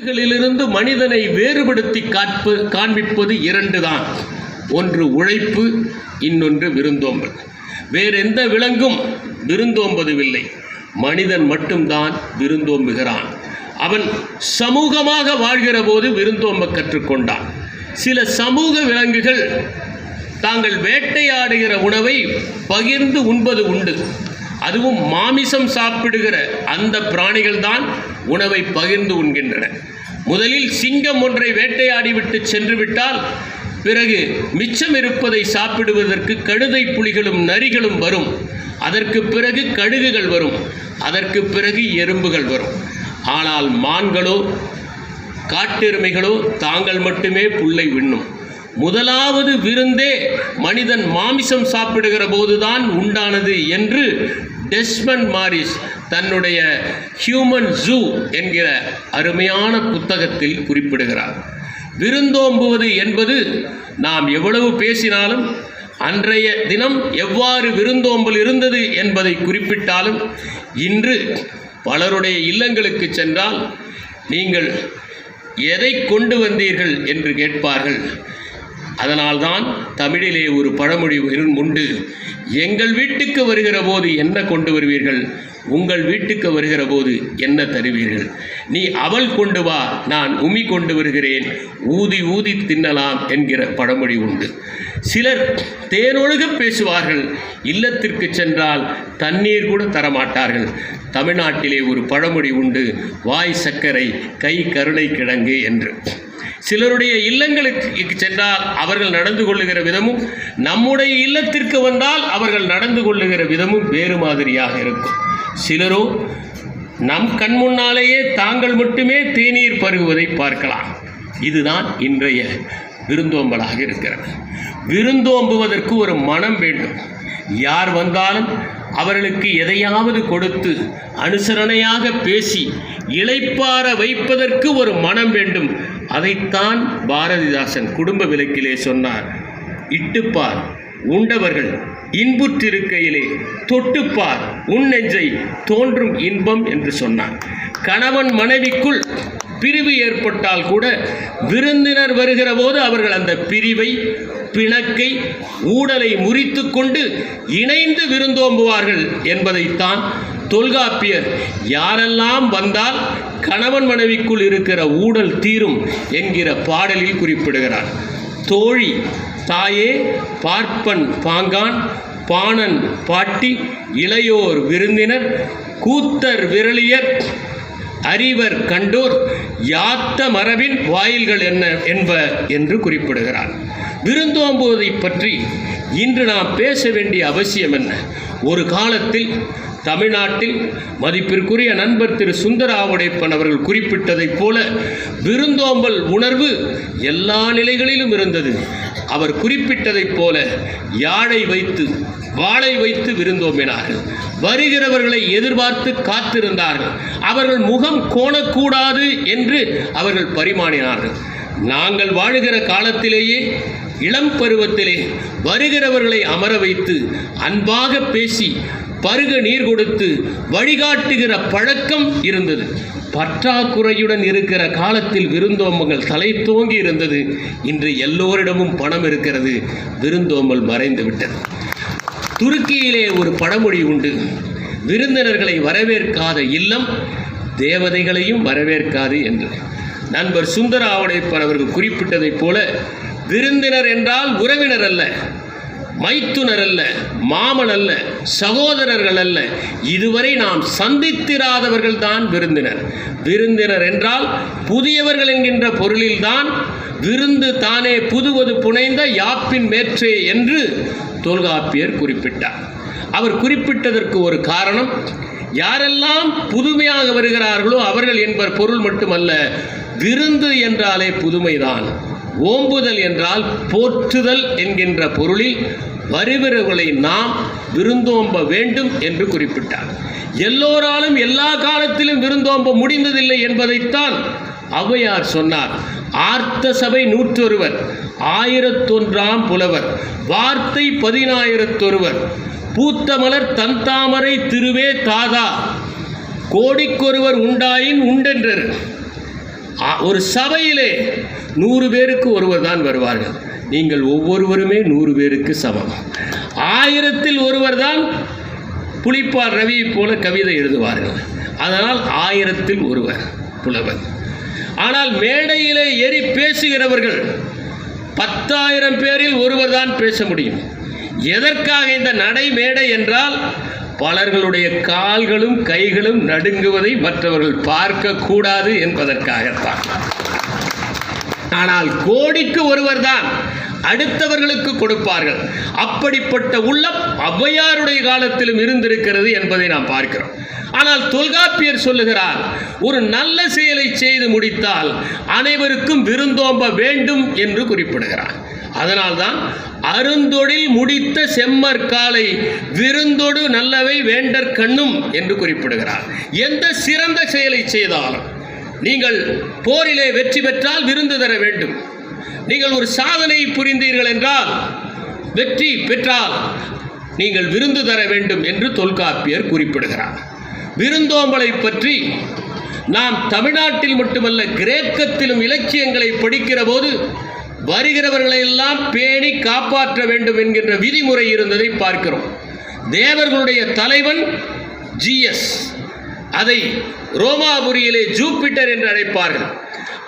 விலங்குகளிலிருந்து மனிதனை வேறுபடுத்தி காண்பிப்பது இரண்டு தான். ஒன்று உழைப்பு, இன்னொன்று விருந்தோம்பல். வேறெந்த விலங்கும் விருந்தோம்பதுவில்லை. மனிதன் மட்டும்தான் விருந்தோம்புகிறான். அவன் சமூகமாக வாழ்கிற போது விருந்தோம்ப கற்றுக்கொண்டான். சில சமூக விலங்குகள் தாங்கள் வேட்டையாடுகிற உணவை பகிர்ந்து உண்பது உண்டு. அதுவும் மாமிசம் சாப்பிடுகிற அந்த பிராணிகள் தான் உணவை பகிர்ந்து உண்கின்றன. முதலில் சிங்கம் ஒன்றை வேட்டையாடிவிட்டு சென்று விட்டால் பிறகு மிச்சம் இருப்பதை சாப்பிடுவதற்கு கழுதை புலிகளும் நரிகளும் வரும். அதற்கு பிறகு கழுகுகள் வரும். அதற்கு பிறகு எறும்புகள் வரும். ஆனால் மான்களோ காட்டெருமைகளோ தாங்கள் மட்டுமே புல்லை உண்ணும். முதலாவது விருந்தே மனிதன் மாமிசம் சாப்பிடுகிற போதுதான் உண்டானது என்று டெஸ்மண்ட் மாரிஸ் தன்னுடைய ஹியூமன் ஜூ என்கிற அருமையான புத்தகத்தில் குறிப்பிடுகிறார். விருந்தோம்புவது என்பது நாம் எவ்வளவு பேசினாலும், அன்றைய தினம் எவ்வாறு விருந்தோம்பல் இருந்தது என்பதை குறிப்பிட்டாலும், இன்று பலருடைய இல்லங்களுக்கு சென்றால் நீங்கள் எதை கொண்டு வந்தீர்கள் என்று கேட்பார்கள். அதனால்தான் தமிழிலே ஒரு பழமொழி உண்டு, எங்கள் வீட்டுக்கு வருகிற போது என்ன கொண்டு வருவீர்கள், உங்கள் வீட்டுக்கு வருகிற போது என்ன தருவீர்கள். நீ அவள் கொண்டு வா, நான் உமி கொண்டு வருகிறேன், ஊதி ஊதி தின்னலாம் என்கிற பழமொழி உண்டு. சிலர் தேனொழுக பேசுவார்கள், இல்லத்திற்கு சென்றால் தண்ணீர் கூட தரமாட்டார்கள். தமிழ்நாட்டிலே ஒரு பழமொழி உண்டு, வாய் சர்க்கரை கை கருணை கிழங்கு என்று. சிலருடைய இல்லங்களுக்கு சென்றால் அவர்கள் நடந்து கொள்ளுகிற விதமும், நம்முடைய இல்லத்திற்கு வந்தால் அவர்கள் நடந்து கொள்ளுகிற விதமும் வேறு மாதிரியாக இருக்கும். சிலரோ நம் கண் முன்னாலேயே தாங்கள் மட்டுமே தேநீர் பருகுவதை பார்க்கலாம். இதுதான் இன்றைய விருந்தோம்பலாக இருக்கிறது. விருந்தோம்புவதற்கு ஒரு மனம் வேண்டும். யார் வந்தாலும் அவர்களுக்கு எதையாவது கொடுத்து அனுசரணையாக பேசி இளைப்பாற வைப்பதற்கு ஒரு மனம் வேண்டும். அதைத்தான் பாரதிதாசன் குடும்ப விளக்கிலே சொன்னார். இட்டுப்பார் உண்டவர்கள் இன்புற்றிருக்கையிலே, தொட்டுப்பார் உன் நெஞ்சை தோன்றும் இன்பம் என்று சொன்னார். கணவன் மனைவிக்குள் பிரிவு ஏற்பட்டால் கூட விருந்தினர் வருகிற போது அவர்கள் அந்த பிரிவை, பிணக்கை, ஊடலை முறித்து கொண்டு இணைந்து விருந்தோம்புவார்கள் என்பதைத்தான் தொல்காப்பியர் யாரெல்லாம் வந்தால் கணவன் மனைவிக்குள் இருக்கிற ஊடல் தீரும் என்கிற பாடலில் குறிப்பிடுகிறார். தோழி தாயே, பார்ப்பன் பாங்கான், பாணன் பாட்டி, இளையோர் விருந்தினர், கூத்தர் விரலியர், அறிவர் கண்டோர், யாத்த மரபின் வாயில்கள் என்ன என்ப என்று குறிப்பிடுகிறார். விருந்தோம்புவதை பற்றி இன்று நாம் பேச வேண்டிய அவசியம் என்ன? ஒரு காலத்தில் தமிழ்நாட்டில் மதிப்பிற்குரிய நண்பர் திரு சுந்தராவுடைப்பன் அவர்கள் குறிப்பிட்டதைப் போல விருந்தோம்பல் உணர்வு எல்லா நிலைகளிலும் இருந்தது. அவர் குறிப்பிட்டதைப் போல யாழை வைத்து வாளை வைத்து விருந்தோம்பினார்கள். வருகிறவர்களை எதிர்பார்த்து காத்திருந்தார்கள். அவர்கள் முகம் கோணக்கூடாது என்று அவர்கள் பரிமாறினார்கள். நாங்கள் வாழுகிற காலத்திலேயே இளம் பருவத்திலே வருகிறவர்களை அமர வைத்து அன்பாக பேசி பருக நீர் கொடுத்து வழிகாட்டுகிற பழக்கம் இருந்தது. பற்றாக்குறையுடன் இருக்கிற காலத்தில் விருந்தோம்பல் தலை தோங்கி இருந்தது. இன்று எல்லோரிடமும் பணம் இருக்கிறது, விருந்தோம்பல் மறைந்து விட்டது. துருக்கியிலே ஒரு பழமொழி உண்டு, விருந்தினர்களை வரவேற்காத இல்லம் தேவதைகளையும் வரவேற்காது என்று. நண்பர் சுந்தராவுடைப்பன் அவர்கள் குறிப்பிட்டதைப் போல விருந்தினர் என்றால் உறவினர் அல்ல, மைத்துனர் அல்ல, மாமன் அல்ல, சகோதரர்கள் அல்ல, இதுவரை நாம் சந்தித்திராதவர்கள் தான் விருந்தினர். விருந்தினர் என்றால் புதியவர்கள் என்கின்ற பொருளில்தான் விருந்து தானே புதுவது புனைந்த யாப்பின் மேற்றே என்று தொல்காப்பியர் குறிப்பிட்டார். அவர் குறிப்பிட்டதற்கு ஒரு காரணம், யாரெல்லாம் புதுமையாக வருகிறார்களோ அவர்கள் என்பர் பொருள் மட்டுமல்ல, விருந்து என்றாலே புதுமைதான். ஓம்புதல் என்றால் போற்றுதல் என்கின்ற பொருளில் வருகிறவர்களை நாம் விருந்தோம்ப வேண்டும் என்று குறிப்பிட்டார். எல்லோராலும் எல்லா காலத்திலும் விருந்தோம்ப முடிந்ததில்லை என்பதைத்தான் ஔவையார் சொன்னார். ஆர்த்த சபை 101, 1001 புலவர், வார்த்தை 10,000 பூத்த மலர் தந்தாமரை திருவே தாதா, கோடிக்கொருவர் உண்டாயின் உண்டென்றர். ஒரு சபையிலே 100 பேருக்கு ஒருவர் தான் வருவார்கள். நீங்கள் ஒவ்வொருவருமே 100 பேருக்கு சமம். 1000-ல் ஒருவர் தான் புலிப்பால் ரவியை போல கவிதை எழுதுவார்கள். அதனால் 1000-ல் ஒருவர் புலவர். ஆனால் மேடையிலே ஏறி பேசுகிறவர்கள் 10,000 பேரில் ஒருவர் தான் பேச முடியும். எதற்காக இந்த நடை மேடை என்றால், பலர்களுடைய கால்களும் கைகளும் நடுங்குவதை மற்றவர்கள் பார்க்க கூடாது என்பதற்காகத்தான். ஆனால் கோடிக்கு ஒருவர் தான் அடுத்தவர்களுக்கு கொடுப்பார்கள். அப்படிப்பட்ட உள்ளம் ஔவையாருடைய காலத்திலும் இருந்திருக்கிறது என்பதை நாம் பார்க்கிறோம். ஆனால் தொல்காப்பியர் சொல்லுகிறார், ஒரு நல்ல செயலை செய்து முடித்தால் அனைவருக்கும் விருந்தோம்ப வேண்டும் என்று குறிப்பிடுகிறார். அதனால்தான் அருந்தொழில் முடித்த செம்மற்காலை விருந்தொடு நல்லவை வேண்டற் கண்ணும் என்று குறிப்பிடுகிறார். எந்த சிறந்த செயலை செய்தாலும், நீங்கள் போரிலே வெற்றி பெற்றால் விருந்து தர வேண்டும். நீங்கள் ஒரு சாதனை புரிந்தீர்கள் என்றால், வெற்றி பெற்றால் நீங்கள் விருந்து தர வேண்டும் என்று தொல்காப்பியர் குறிப்பிடுகிறார். விருந்தோம்பலை பற்றி நாம் தமிழ்நாட்டில் மட்டுமல்ல, கிரேக்கத்திலும் இலக்கியங்களை படிக்கிற போது வருகிறவர்களையெல்லாம் பேணி காப்பாற்ற வேண்டும் என்கின்ற விதிமுறை இருந்ததை பார்க்கிறோம். தேவர்களுடைய தலைவன் ஜிஎஸ், அதை ரோமாபுரியிலே ஜூபிட்டர் என்று அழைப்பார்கள்.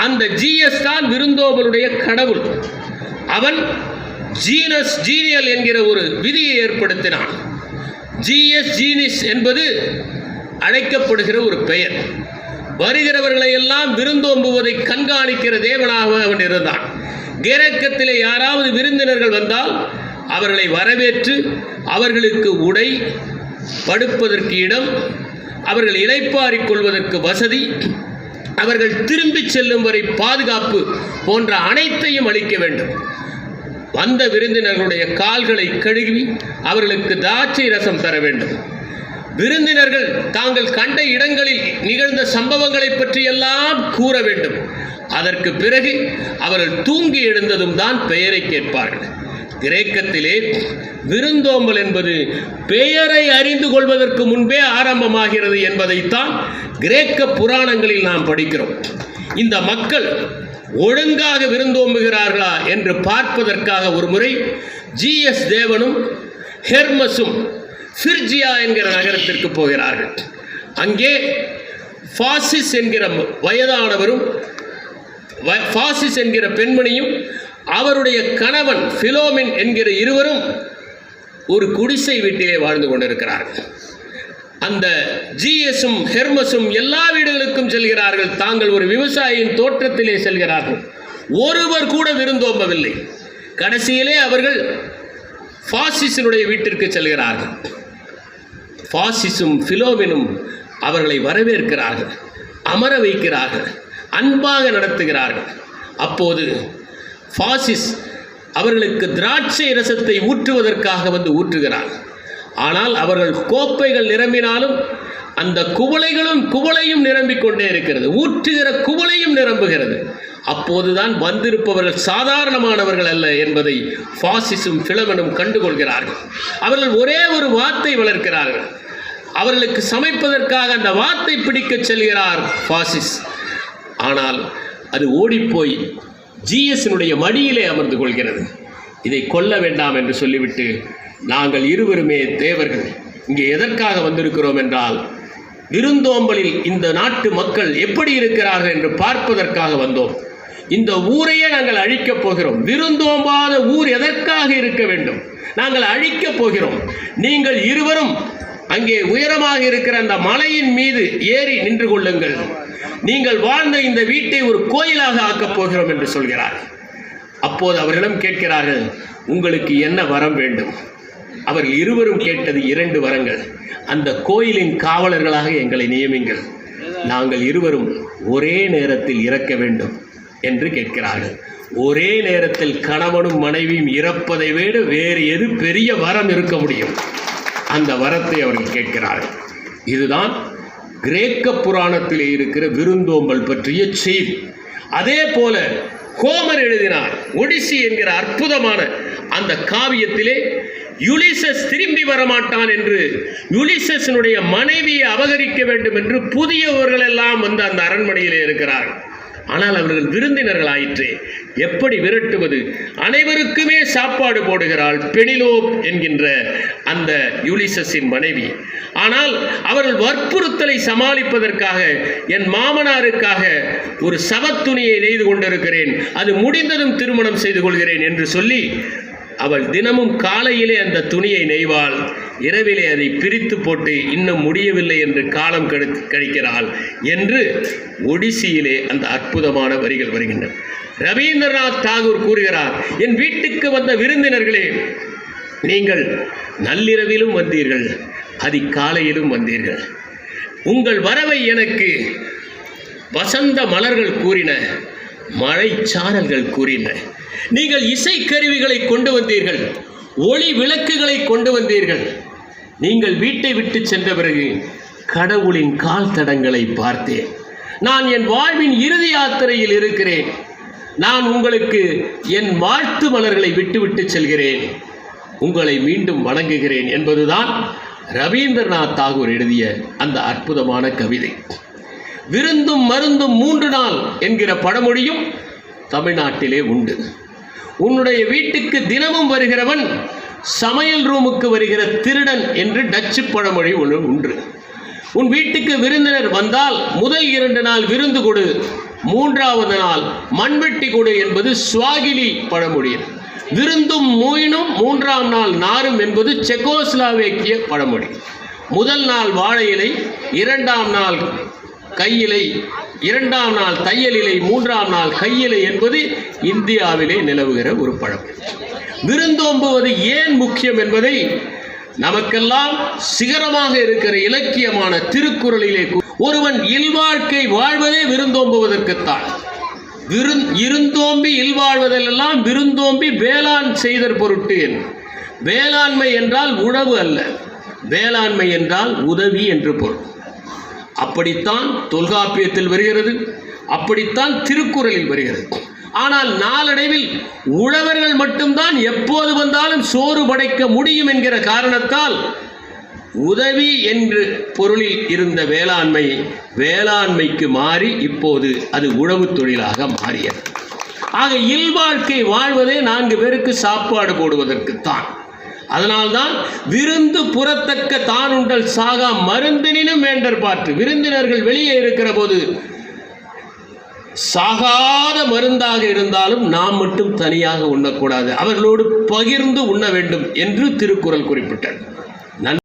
அந்த ஜிஎஸ் தான் விருந்தோம்பலுடைய கடவுள். அவன் ஜீனஸ் ஜீனியல் என்கிற ஒரு விதியை ஏற்படுத்தினான். ஜிஎஸ் ஜீனிஸ் என்பது அழைக்கப்படுகிற ஒரு பெயர். வருகிறவர்களை எல்லாம் விருந்தோம்புவதை கண்காணிக்கிற தேவனாக அவன் இருந்தான். கிரேக்கத்திலே யாராவது விருந்தினர்கள் வந்தால் அவர்களை வரவேற்று அவர்களுக்கு உடை, படுப்பதற்கு இடம், அவர்கள் இளைப்பாறிக் கொள்வதற்கு வசதி, அவர்கள் திரும்பி செல்லும் வரை பாதுகாப்பு போன்ற அனைத்தையும் அளிக்க வேண்டும். வந்த விருந்தினர்களுடைய கால்களை கழுவி அவர்களுக்கு திராட்சை ரசம் தர வேண்டும். விருந்தினர்கள் தாங்கள் கண்ட இடங்களில் நிகழ்ந்த சம்பவங்களை பற்றி எல்லாம் கூற வேண்டும். அதற்கு பிறகு அவர்கள் தூங்கி எழுந்ததும் தான் பெயரை கேட்பார்கள். கிரேக்கத்திலே விருந்தோம்பல் என்பது பெயரை அறிந்து கொள்வதற்கு முன்பே ஆரம்பமாகிறது என்பதைத்தான் கிரேக்க புராணங்களில் நாம் படிக்கிறோம். இந்த மக்கள் ஒழுங்காக விருந்தோம்புகிறார்களா என்று பார்ப்பதற்காக ஒரு முறை ஜிஎஸ் தேவனும் ஹெர்மஸும் பிர்ஜியா என்கிற நகரத்திற்கு போகிறார்கள். அங்கே பாசிஸ் என்கிற வயதானவரும் பாசிஸ் என்கிற பெண்மணியும் அவருடைய கணவன் பிலோமின் என்கிற இருவரும் ஒரு குடிசை வீட்டிலே வாழ்ந்து கொண்டிருக்கிறார்கள். அந்த ஜிஎஸும் ஹெர்மஸும் எல்லா வீடுகளுக்கும் செல்கிறார்கள். தாங்கள் ஒரு விவசாயியின் தோட்டத்திலே செல்கிறார்கள். ஒருவர் கூட விருந்தோம்பவில்லை. கடைசியிலே அவர்கள் பாசிஸினுடைய வீட்டிற்கு செல்கிறார்கள். பாசிஸும் பிலோமினும் அவர்களை வரவேற்கிறார்கள், அமர வைக்கிறார்கள், அன்பாக நடத்துகிறார்கள். அப்போது பாசிஸ் அவர்களுக்கு திராட்சை ரசத்தை ஊற்றுவதற்காக வந்து ஊற்றுகிறார். ஆனால் அவர்கள் கோப்பைகள் நிரம்பினாலும் அந்த குவளையும் நிரம்பிக் கொண்டே இருக்கிறது. ஊற்றுகிற குவளையும் நிரம்புகிறது. அப்போதுதான் வந்திருப்பவர்கள் சாதாரணமானவர்கள் அல்ல என்பதை பாசிஸும் பிலோமினும் கண்டுகொள்கிறார்கள். அவர்கள் ஒரே ஒரு வாத்தை வளர்க்கிறார்கள். அவர்களுக்கு சமைப்பதற்காக அந்த வாத்தை பிடிக்க செல்கிறார் பாசிஸ். ஆனால் அது ஓடிப்போய் ஜிஎஸ்னுடைய மடியிலே அமர்ந்து கொள்கிறது. இதை கொல்ல வேண்டாம் என்று சொல்லிவிட்டு, நாங்கள் இருவருமே தேவர்கள், இங்கே எதற்காக வந்திருக்கிறோம் என்றால் விருந்தோம்பலில் இந்த நாட்டு மக்கள் எப்படி இருக்கிறார்கள் என்று பார்ப்பதற்காக வந்தோம். இந்த ஊரையே நாங்கள் அழிக்கப் போகிறோம். விருந்தோம்பாத ஊர் எதற்காக இருக்க வேண்டும்? நாங்கள் அழிக்கப் போகிறோம். நீங்கள் இருவரும் அங்கே உயரமாக இருக்கிற அந்த மலையின் மீது ஏறி நின்று கொள்ளுங்கள். நீங்கள் வாழ்ந்த இந்த வீட்டை ஒரு கோயிலாக ஆக்கப் போகிறோம் என்று சொல்கிறார். அப்போது அவர்களிடம் கேட்கிறார்கள், உங்களுக்கு என்ன வரம் வேண்டும்? அவர்கள் இருவரும் கேட்டது 2 வரங்கள். அந்த கோயிலின் காவலர்களாக எங்களை நியமிங்கள். நாங்கள் இருவரும் ஒரே நேரத்தில் இறக்க வேண்டும் என்று கேட்கிறார்கள். ஒரே நேரத்தில் கணவனும் மனைவியும் இறப்பதை விட வேறு எது பெரிய வரம் இருக்க முடியும்? அந்த வரத்தை அவர்கள் கேட்கிறார்கள். இதுதான் கிரேக்க புராணத்திலே இருக்கிற விருந்தோம்பல் பற்றிய செய்தி. அதே போல ஹோமர் எழுதினார் ஒடிசி என்கிற அற்புதமான அந்த காவியத்திலே யுலிசஸ் திரும்பி வரமாட்டான் என்று, யுலிசஸினுடைய மனைவியை அபகரிக்க வேண்டும் என்று புதியவர்கள் எல்லாம் வந்து அந்த அரண்மனையிலே இருக்கிறார்கள். ஆனால் அவர்கள் விருந்தினர்கள் ஆயிற்றே, எப்படி விரட்டுவது? அனைவருக்குமே சாப்பாடு போடுகிறாள் பெனிலோப் என்கின்ற அந்த யூலிசஸின் மனைவி. ஆனால் அவர்கள் வற்புறுத்தலை சமாளிப்பதற்காக என் மாமனாருக்காக ஒரு சவத்துணியை நெய்து கொண்டிருக்கிறேன், அது முடிந்ததும் திருமணம் செய்து கொள்கிறேன் என்று சொல்லி அவள் தினமும் காலையிலே அந்த துணியை நெய்வாள், இரவிலே அதை பிரித்து போட்டு இன்னும் முடியவில்லை என்று காலம் கழிக்கிறாள் என்று ஒடிசியிலே அந்த அற்புதமான வரிகள் வருகின்றன. ரவீந்திரநாத் தாகூர் கூறுகிறார், என் வீட்டுக்கு வந்த விருந்தினர்களே, நீங்கள் நள்ளிரவிலும் வந்தீர்கள், அதிகாலையிலும் வந்தீர்கள். உங்கள் வரவை எனக்கு வசந்த மலர்கள் கூறின, மழைச்சாரல்கள் கூறின. நீங்கள் இசைக்கருவிகளை கொண்டு வந்தீர்கள், ஒளி விளக்குகளை கொண்டு வந்தீர்கள். நீங்கள் வீட்டை விட்டு சென்ற பிறகு கடவுளின் கால் தடங்களை பார்த்தேன். நான் என் வாழ்வின் இறுதி யாத்திரையில் இருக்கிறேன். நான் உங்களுக்கு என் வாழ்த்து மலர்களை விட்டுவிட்டு செல்கிறேன், உங்களை மீண்டும் வணங்குகிறேன் என்பதுதான் ரவீந்திரநாத் தாகூர் எழுதிய அந்த அற்புதமான கவிதை. விருந்தும் மருந்தும் 3 நாள் என்கிற பழமொழியும் தமிழ்நாட்டிலே உண்டு. உன்னுடைய வீட்டுக்கு தினமும் வருகிறவன் சமையல் ரூமுக்கு வருகிற திருடன் என்று டச்சு பழமொழி ஒன்று உண்டு. உன் வீட்டுக்கு விருந்தினர் வந்தால் முதல் 2 நாள் விருந்து கொடு, 3வது நாள் மண்வெட்டி கொடு என்பது ஸ்வாகிலி பழமொழி. விருந்தும் மூயினும் 3ஆம் நாள் நாரும் என்பது செக்கோஸ்லாவேக்கிய பழமொழி. முதல் நாள் வாழை இலை, 2ஆம் நாள் கையிலை, 2ஆம் நாள் தையலிலை, 3ஆம் நாள் கையிலை என்பது இந்தியாவிலே நிலவுகிற ஒரு பழமொழி. விருந்தோம்புவது ஏன் முக்கியம் என்பதை நமக்கெல்லாம் சிகரமாக இருக்கிற இலக்கியமான திருக்குறளிலே ஒருவன் இல்வாழ்க்கை வாழ்வதே விருந்தோம்புவதற்குத்தான். இருந்தோம்பி இல்வாழ்வதெல்லாம் விருந்தோம்பி வேளாண் செய்தற் பொருட்டு என்று. வேளாண்மை என்றால் உழவு அல்ல, வேளாண்மை என்றால் உதவி என்று பொருள். அப்படித்தான் தொல்காப்பியத்தில் வருகிறது, அப்படித்தான் திருக்குறளில் வருகிறது. ஆனால் நாளடைவில் உழவர்கள் மட்டும்தான் எப்போது வந்தாலும் சோறு படைக்க முடியும் என்கிற காரணத்தால் உதவி என்று பொருளில் இருந்த வேளாண்மைக்கு மாறி இப்போது அது உழவு தொழிலாக மாறியது. ஆக இல்வாழ்க்கை வாழ்வதே 4 பேருக்கு சாப்பாடு போடுவதற்குத்தான். அதனால்தான் விருந்து புறத்தக்க தானுண்டல் சாகா மருந்தினும் வேண்டற் பாற்று. விருந்தினர்கள் வெளியே இருக்கிற போது சாகாத மருந்தாக இருந்தாலும் நாம் மட்டும் தனியாக உண்ணக்கூடாது, அவர்களோடு பகிர்ந்து உண்ண வேண்டும் என்று திருக்குறள் குறிப்பிட்டார்.